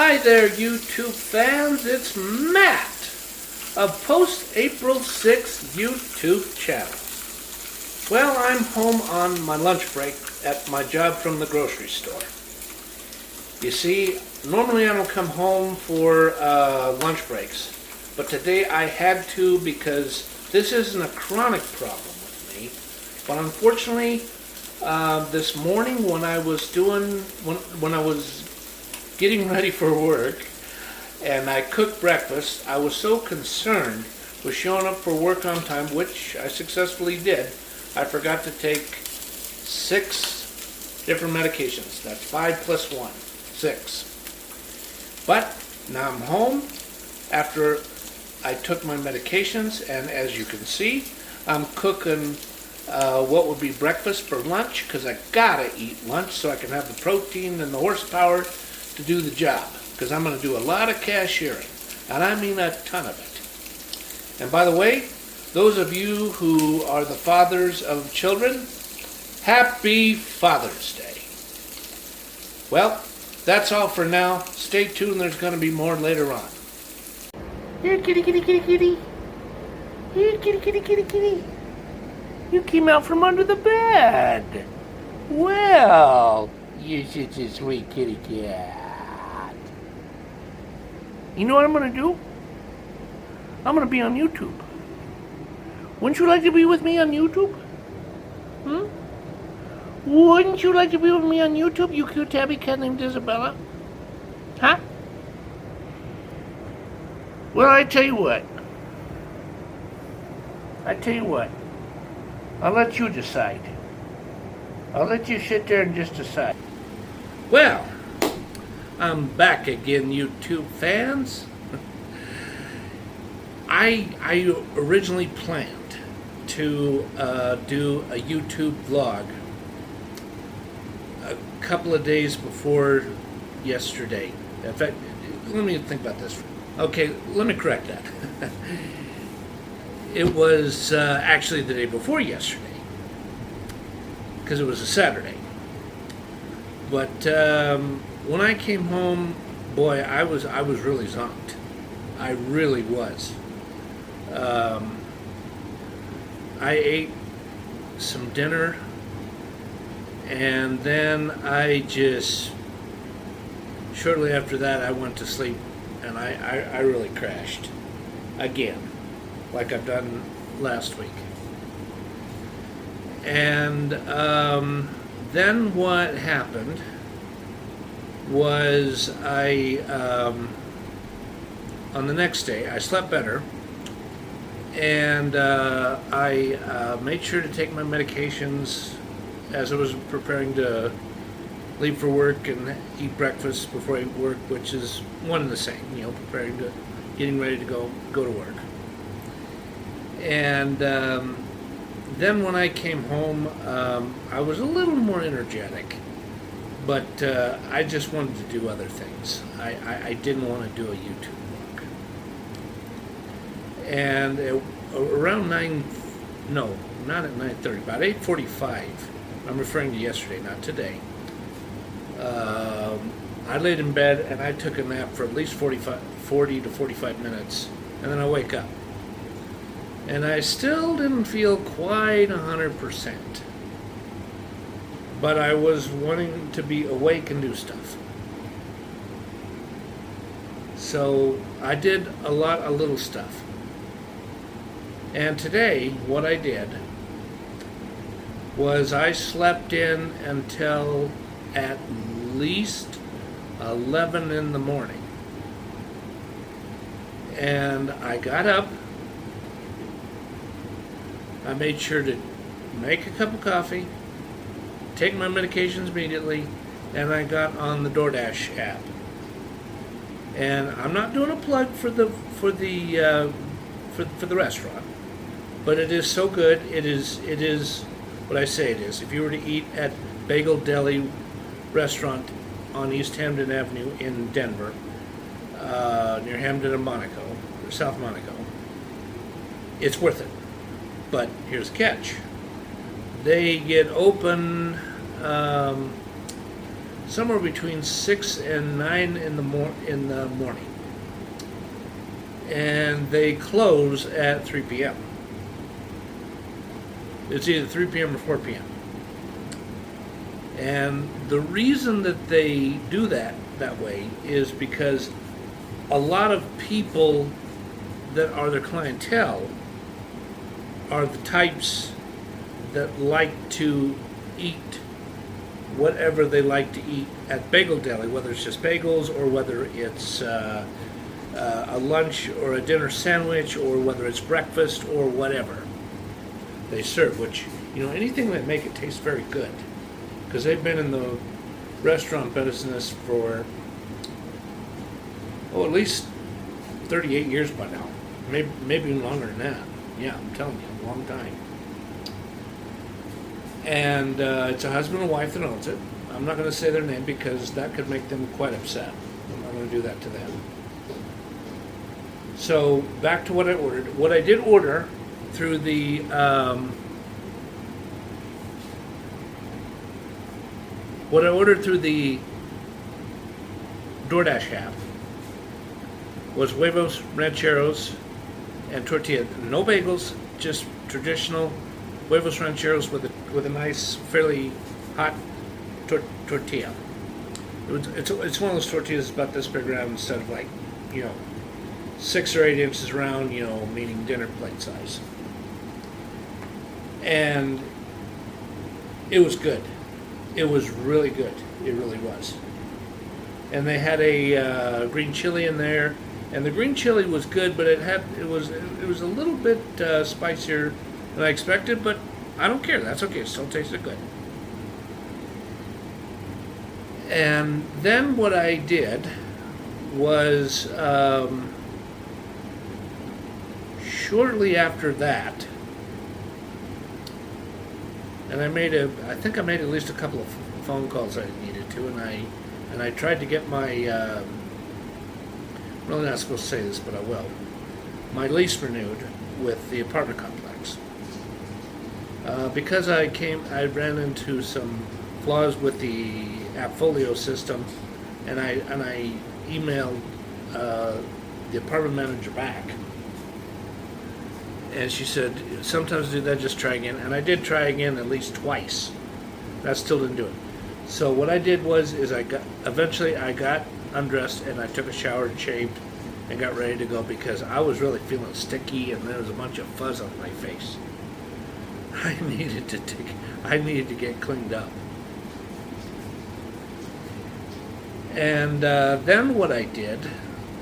Hi there, YouTube fans. It's Matt of Post-April 6th YouTube channel. Well, I'm home on my lunch break at my job from the grocery store. You see, normally I don't come home for lunch breaks, but today I had to because this isn't a chronic problem with me. But unfortunately, this morning when I was getting ready for work and I cooked breakfast, I was so concerned with showing up for work on time, which I successfully did. I forgot to take 6 different medications. That's 5 plus 1, 6. But now I'm home after I took my medications, and as you can see, I'm cooking what would be breakfast for lunch, because I gotta eat lunch so I can have the protein and the horsepower to do the job, because I'm going to do a lot of cashiering, and I mean a ton of it. And by the way, those of you who are the fathers of children, happy Father's Day. Well, that's all for now. Stay tuned, there's going to be more later on. Here, kitty, kitty, kitty, kitty. Here, kitty, kitty, kitty, kitty. You came out from under the bed. Well, you're such a sweet kitty cat. You know what I'm going to do? I'm going to be on YouTube. Wouldn't you like to be with me on YouTube? Wouldn't you like to be with me on YouTube, you cute tabby cat named Isabella? Huh? Well, I tell you what. I'll let you decide. I'll let you sit there and just decide. Well, I'm back again, YouTube fans. I originally planned to do a YouTube vlog a couple of days before yesterday. In fact, let me think about this. Okay, let me correct that. It was actually the day before yesterday, because it was a Saturday. But when I came home, boy, I was really zonked. I really was. I ate some dinner, and then shortly after that, I went to sleep, and I really crashed again, like I've done last week. And then what happened was on the next day, I slept better, and I made sure to take my medications as I was preparing to leave for work and eat breakfast before I work, which is one and the same, getting ready to go to work. And then when I came home, I was a little more energetic, but I just wanted to do other things. I didn't want to do a YouTube vlog. And around not at 9:30, about 8:45, I'm referring to yesterday, not today, I laid in bed and I took a nap for at least 40 to 45 minutes, and then I wake up. And I still didn't feel quite 100%. But I was wanting to be awake and do stuff. So I did a lot of little stuff. And today, what I did was I slept in until at least 11 in the morning. And I got up. I made sure to make a cup of coffee, take my medications immediately, and I got on the DoorDash app. And I'm not doing a plug for the restaurant, but it is so good. It is what I say it is. If you were to eat at Bagel Deli restaurant on East Hampton Avenue in Denver, near Hampton and Monaco, or South Monaco, it's worth it. But here's the catch. They get open somewhere between 6 and 9 in the morning, and they close at 3 p.m. It's either 3 p.m. or 4 p.m. And the reason that they do that way is because a lot of people that are their clientele are the types that like to eat whatever they like to eat at Bagel Deli, whether it's just bagels or whether it's a lunch or a dinner sandwich or whether it's breakfast or whatever they serve, which, anything that make it taste very good, because they've been in the restaurant business for, at least 38 years by now. Maybe longer than that. Yeah, I'm telling you, a long time. And it's a husband and wife that owns it. I'm not going to say their name because that could make them quite upset. I'm not going to do that to them. So back to what I ordered. What I did order through the DoorDash app was Huevos Rancheros and tortilla. No bagels, just traditional Huevos Rancheros with a nice, fairly hot tortilla. It's one of those tortillas about this big around instead of 6 or 8 inches around, meaning dinner plate size. And it was good. It was really good. It really was. And they had a green chili in there, and the green chili was good, but it was a little bit spicier than I expected, but I don't care. That's okay. It still tasted good. And then what I did was shortly after that, and I think I made at least a couple of phone calls I needed to, and I tried to get my I'm really not supposed to say this, but I will. My lease renewed with the apartment complex. Because I ran into some flaws with the Appfolio system, and I emailed the apartment manager back, and she said, sometimes do that, just try again. And I did try again at least twice. That still didn't do it. So what I did was eventually I got undressed and I took a shower and shaved and got ready to go because I was really feeling sticky and there was a bunch of fuzz on my face. I needed to get cleaned up. And then what I did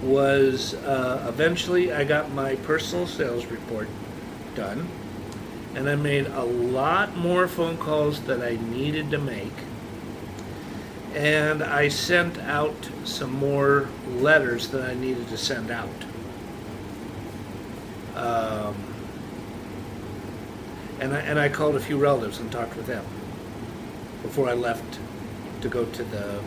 was eventually I got my personal sales report done, and I made a lot more phone calls that I needed to make, and I sent out some more letters that I needed to send out. And I called a few relatives and talked with them before I left to go to the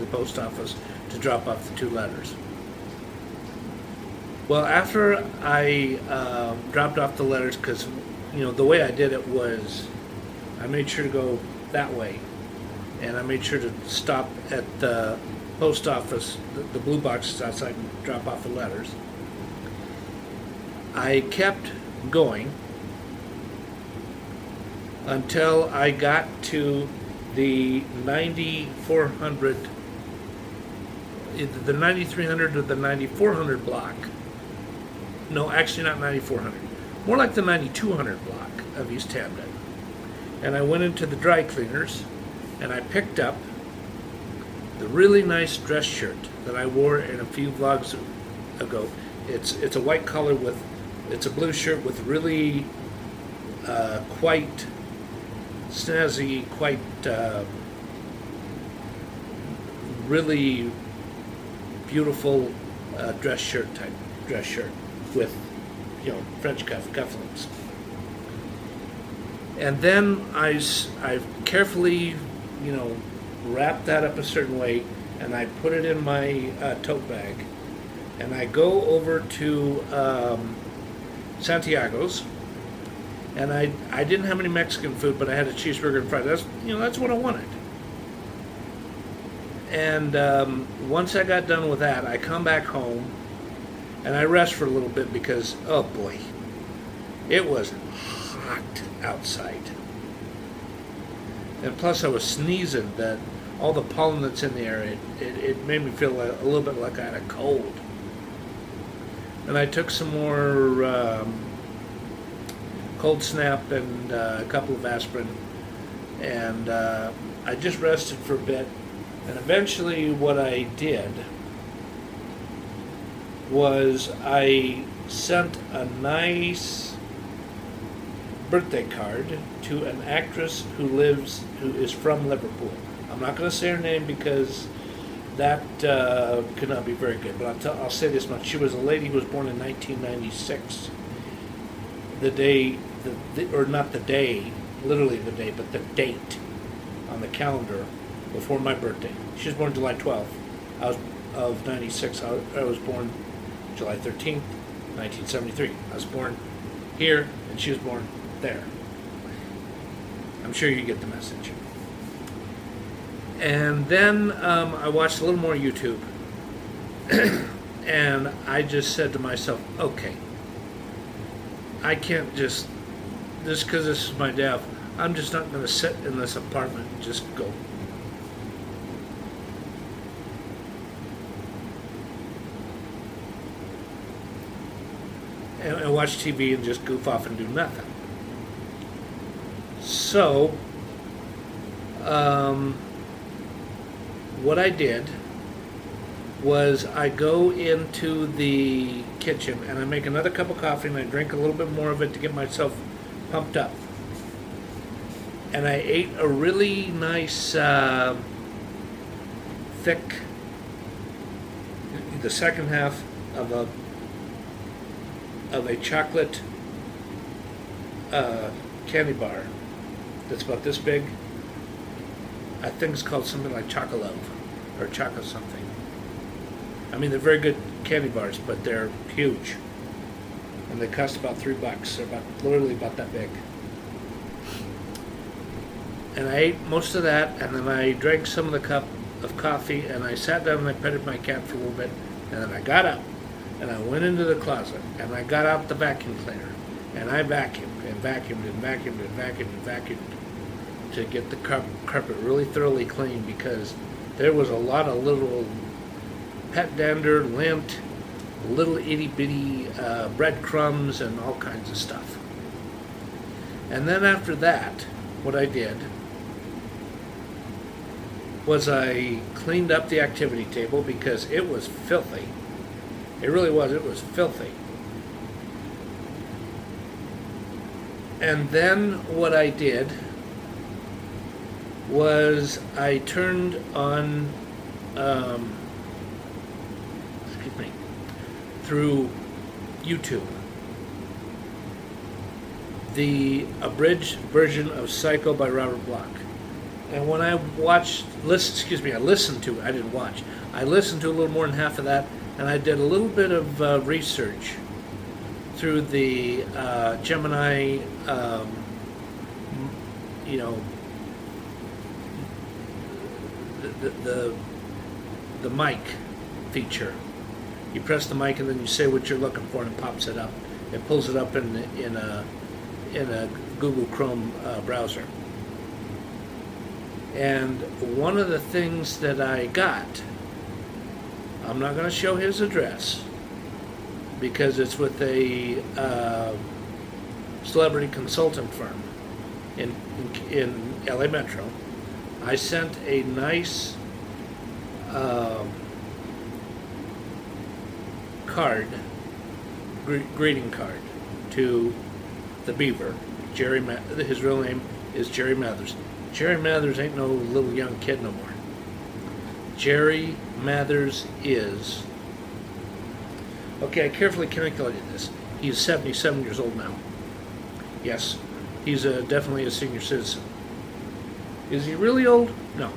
post office to drop off the 2 letters. Well, after I dropped off the letters, because the way I did it was I made sure to go that way, and I made sure to stop at the post office, the blue boxes outside, and drop off the letters. I kept going until I got to the 9400, either the 9300 or the 9400 block. No, actually not 9400. More like the 9200 block of East Hamden. And I went into the dry cleaners and I picked up the really nice dress shirt that I wore in a few vlogs ago. It's a white collar it's a blue shirt with really quite snazzy, quite really beautiful dress shirt with French cufflinks. And then I carefully wrapped that up a certain way, and I put it in my tote bag, and I go over to Santiago's, and I didn't have any Mexican food, but I had a cheeseburger and fries. That's what I wanted. And once I got done with that, I come back home and I rest for a little bit because, oh boy, it was hot outside. And plus I was sneezing, that all the pollen that's in the air, it made me feel a little bit like I had a cold. And I took some more cold snap and a couple of aspirin, and I just rested for a bit. And eventually what I did was I sent a nice birthday card to an actress who is from Liverpool. I'm not going to say her name because that could not be very good, but I'll say this much. She was a lady who was born in 1996. The day, or not the day, literally the day, but the date on the calendar before my birthday. She was born July 12th. Of 96. I was born July 13th, 1973. I was born here, and she was born there. I'm sure you get the message. And then I watched a little more YouTube, and I just said to myself, okay, I can't just because this is my day, I'm just not going to sit in this apartment and just go. And watch TV and just goof off and do nothing. So, what I did was I go into the kitchen and I make another cup of coffee and I drink a little bit more of it to get myself pumped up. And I ate a really nice, thick, the second half of a chocolate candy bar that's about this big. I think it's called something like Chocolove or Choco something. I mean, they're very good candy bars, but they're huge. And they cost about $3. They're literally about that big. And I ate most of that, and then I drank some of the cup of coffee, and I sat down and I petted my cat for a little bit, and then I got up, and I went into the closet, and I got out the vacuum cleaner, and I vacuumed, and vacuumed, and vacuumed, and vacuumed, and vacuumed to get the carpet really thoroughly clean, because there was a lot of little pet dander, lint, little itty-bitty breadcrumbs, and all kinds of stuff. And then after that, what I did was I cleaned up the activity table because it was filthy. It really was. It was filthy. And then what I did was I turned on, through YouTube, the abridged version of Psycho by Robert Bloch. And when I listened to it, I didn't watch. I listened to a little more than half of that, and I did a little bit of research through the Gemini, the mic feature. You press the mic and then you say what you're looking for, and it pops it up. It pulls it up in a Google Chrome browser. And one of the things that I got, I'm not going to show his address because it's with a celebrity consultant firm in LA Metro. I sent a nice greeting card to the Beaver. His real name is Jerry Mathers. Jerry Mathers ain't no little young kid no more. Jerry Mathers is, okay, I carefully calculated this. He's 77 years old now. Yes, he's definitely a senior citizen. Is he really old? No.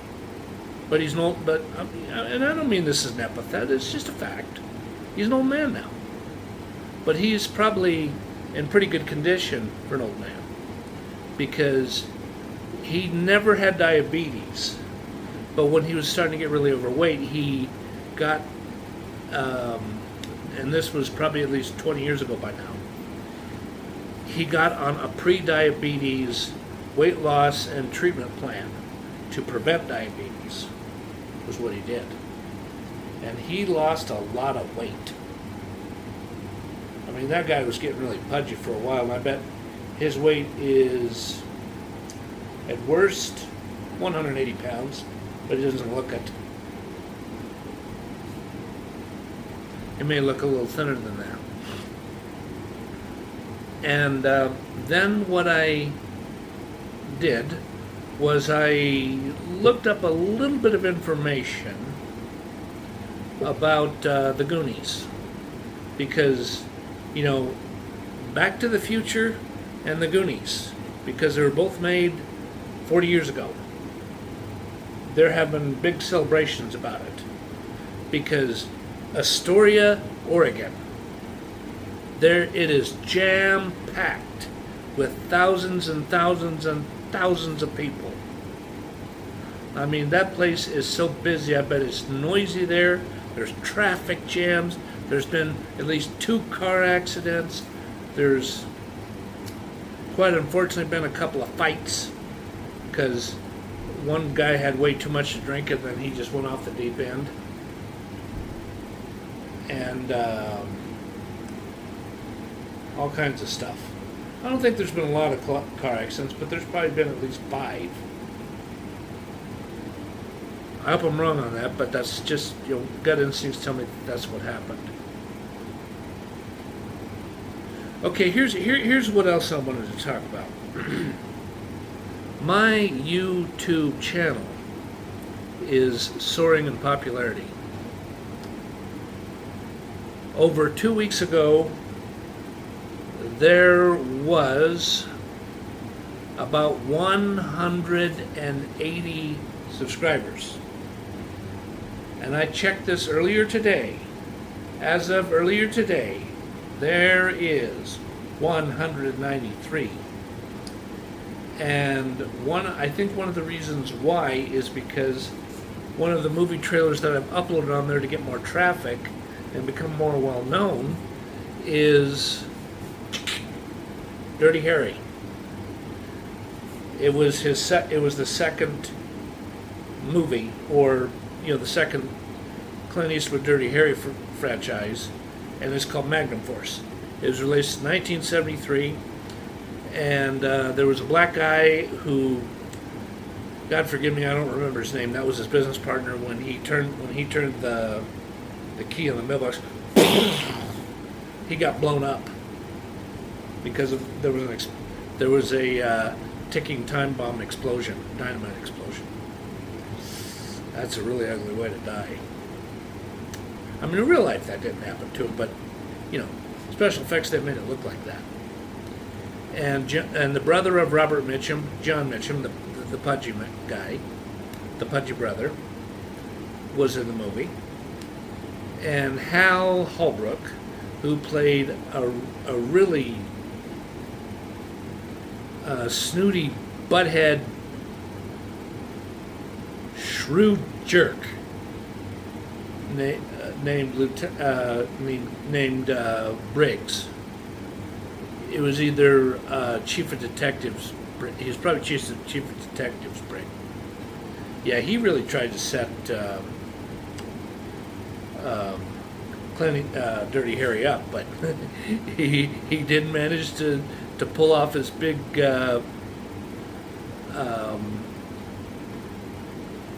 But he's an old, and I don't mean this as an epithet, it's just a fact. He's an old man now. But he's probably in pretty good condition for an old man, because he never had diabetes, But when he was starting to get really overweight, he got, and this was probably at least 20 years ago by now, he got on a pre-diabetes weight loss and treatment plan to prevent diabetes, was what he did. And he lost a lot of weight. I mean, that guy was getting really pudgy for a while, and I bet his weight is, at worst, 180 pounds, but he doesn't look it. He may look a little thinner than that. And then what I did was I looked up a little bit of information about the Goonies. Because, you know, Back to the Future and the Goonies, because they were both made 40 years ago. There have been big celebrations about it. Because Astoria, Oregon, there it is jam-packed with thousands and thousands and thousands of people. I mean, that place is so busy. I bet it's noisy there. There's traffic jams. There's been at least 2 car accidents. There's, quite unfortunately, been a couple of fights because one guy had way too much to drink and then he just went off the deep end. And all kinds of stuff. I don't think there's been a lot of car accidents, but there's probably been at least 5. I hope I'm wrong on that, but that's just, you know, gut instincts tell me that's what happened. Okay, here's what else I wanted to talk about. My YouTube channel is soaring in popularity. Over 2 weeks ago, there was about 180 subscribers. And I checked this earlier today. As of earlier today, there is 193. And I think one of the reasons why is because one of the movie trailers that I've uploaded on there to get more traffic and become more well known is Dirty Harry. It was the second movie, or the second Clint Eastwood Dirty Harry franchise, and it's called Magnum Force. It was released in 1973, and there was a black guy who, God forgive me, I don't remember his name. That was his business partner when he turned the key in the mailbox. He got blown up because there was a ticking time bomb explosion, dynamite explosion. That's a really ugly way to die. I mean, in real life that didn't happen to him, but special effects, they made it look like that. And the brother of Robert Mitchum, John Mitchum, the pudgy guy, the pudgy brother, was in the movie. And Hal Holbrook, who played a really snooty, butthead, shrewd jerk named Briggs. It was either Chief of Detectives. He was probably Chief of Detectives Briggs. Yeah, he really tried to set Dirty Harry up, but he did manage to pull off his big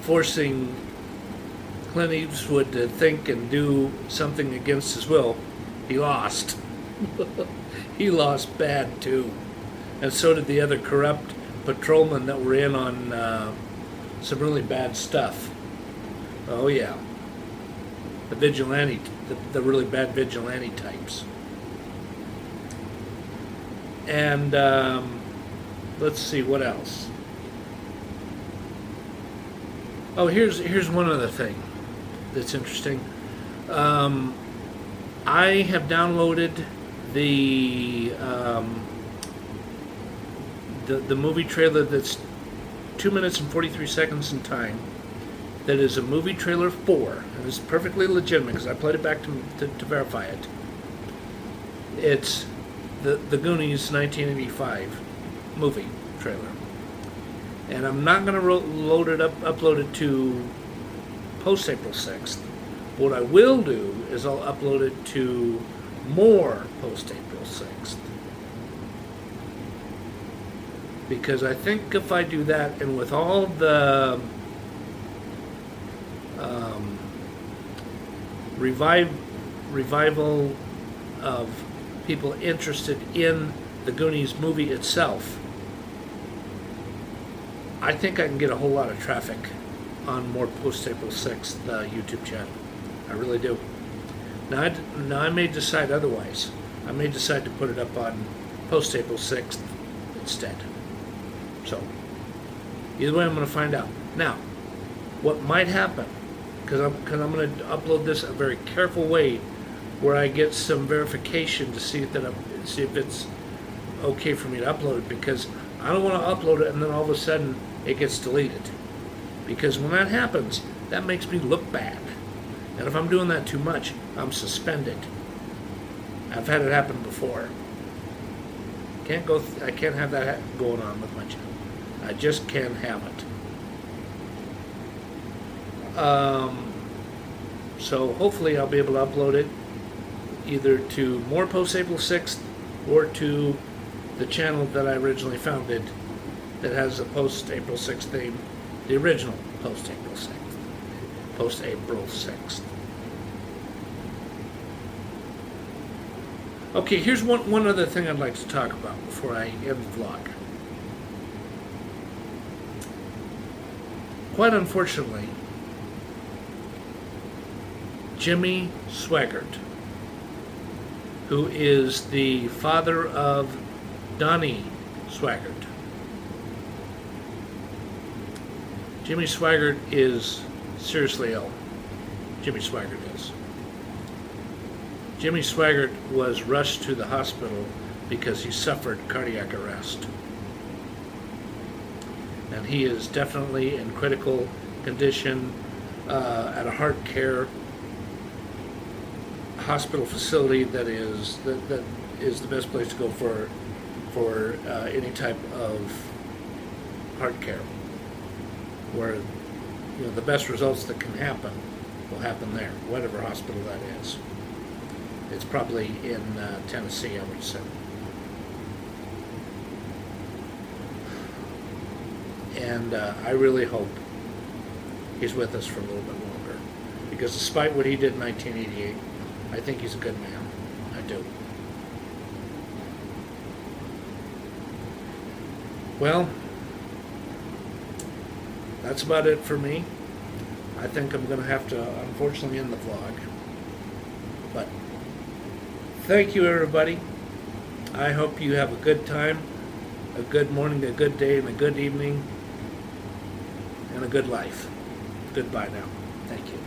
forcing Clint Eastwood to think and do something against his will. He lost. He lost bad too, and so did the other corrupt patrolmen that were in on some really bad stuff. Oh yeah, the really bad vigilante types. And let's see what else. Oh, here's one other thing that's interesting. I have downloaded the movie trailer that's 2 minutes and 43 seconds in time. that is a movie trailer for, and it's perfectly legitimate because I played it back to verify it. It's the Goonies 1985 movie trailer. And I'm not going to upload it to post April 6th. What I will do is I'll upload it to more post April 6th. Because I think if I do that, and with all the revival of people interested in the Goonies movie itself, I think I can get a whole lot of traffic on more post-April 6th YouTube channel. I really do. Now I may decide otherwise. I may decide to put it up on post-April 6th instead. So, either way I'm going to find out. Now, what might happen, because I'm going to upload this a very careful way where I get some verification to see if it's okay for me to upload it, because I don't want to upload it and then all of a sudden it gets deleted. Because when that happens, that makes me look bad. And if I'm doing that too much, I'm suspended. I've had it happen before. I can't have that going on with my channel. I just can't have it. So hopefully I'll be able to upload it either to more post April 6th or to the channel that I originally founded that has a post April 6th theme, the original post April 6th. Post April 6th. Okay, here's one other thing I'd like to talk about before I end the vlog. Quite unfortunately, Jimmy Swaggart, who is the father of Donnie Swaggart. Jimmy Swaggart is seriously ill. Jimmy Swaggart is. Jimmy Swaggart was rushed to the hospital because he suffered cardiac arrest. And he is definitely in critical condition at a heart care hospital facility that is the best place to go for any type of heart care, where the best results that can happen will happen there, whatever hospital that is. It's probably in Tennessee, I would say. And I really hope he's with us for a little bit longer, because despite what he did in 1988, I think he's a good man. I do. Well, that's about it for me. I think I'm going to have to, unfortunately, end the vlog. But thank you, everybody. I hope you have a good time, a good morning, a good day, and a good evening, and a good life. Goodbye now. Thank you.